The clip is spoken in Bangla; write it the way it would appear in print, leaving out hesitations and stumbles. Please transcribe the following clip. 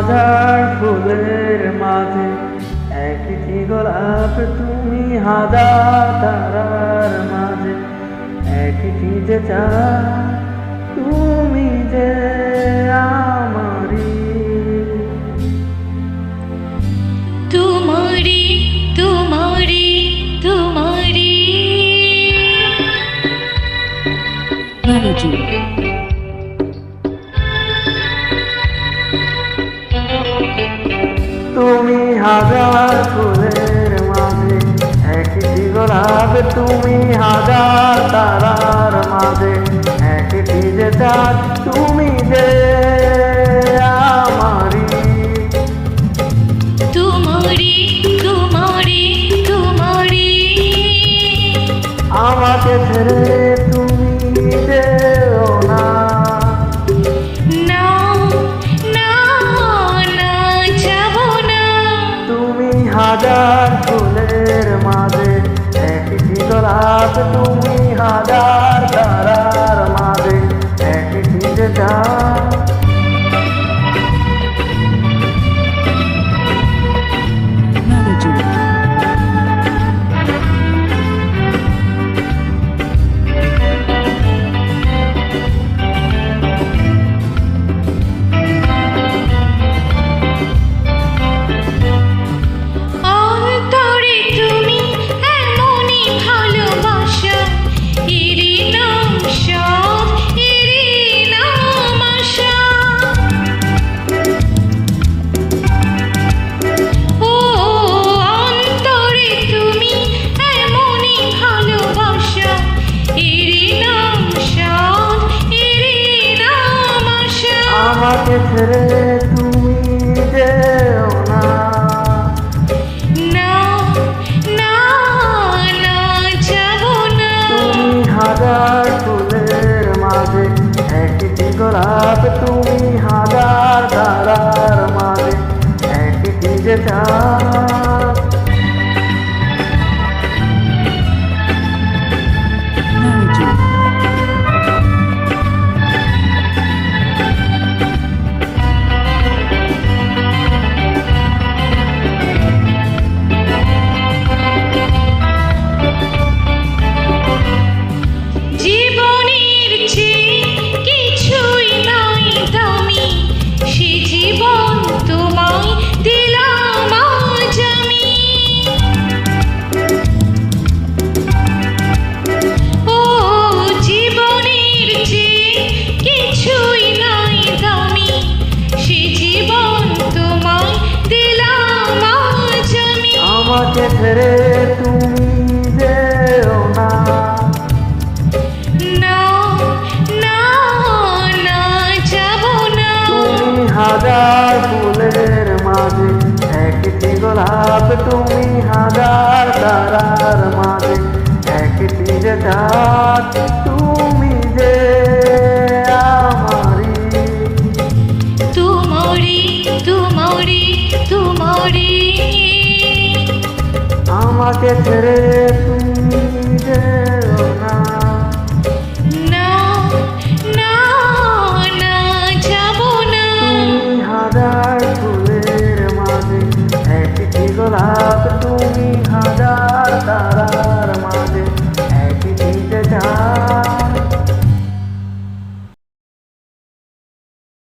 হাজার ফুলের মাঝে একটি গোলাপ, তুমি হাজার তারার মাঝে একটি যে চাঁদ, তুমি যে আমারি। তোমারি তোমারি তোমারি Melody. তুমি হাজার ফুলের মাঝে একটি গোলাপ, তুমি হাজার তারার মাঝে একটি যে চাঁদ, তুমি যে আমারি। তোমারি তোমারি তোমারি আমাকে ছেড়ে তুমি যেও না, না না না যাব না। তুমি হাজার ফুলের মাঝে একটি গোলাপ, তুমি হাজার তারার মাঝে একটি যে চাঁদ। Melody. অন্তরে তুমি এমনই ভালোবাসা, এরই নাম সাধ, এরই নাম আশা। ও অন্তরে তুমি এমনই ভালোবাসা, এরই নাম সাধ, এরই নাম আশা। আমাকে ছেড়ে তুমি যেও না, না না না যাব না। তুমি হাজার ফুলের মাঝে একটি গোলাপ, তুমি হাজার তারার মাঝে একটি যে চাঁদ। Melody. জীবনের চেয়ে কিছুই নাই দামি, সে জীবন তোমায় দিলাম আজ আমি। ও জীবনের চেয়ে কিছুই নাই দামি, সে জীবন তোমায় দিলাম আজ আমি। আমাকে ছেড়ে তুমি যেও না, না না না যাব না। তুমি হাজার ফুলের মাঝে একটি গোলাপ, তুমি হাজার তারার মাঝে একটি যে চাঁদ, তুমি যে আমারি। তোমারি তোমারি তোমারি আমাকে ছেড়ে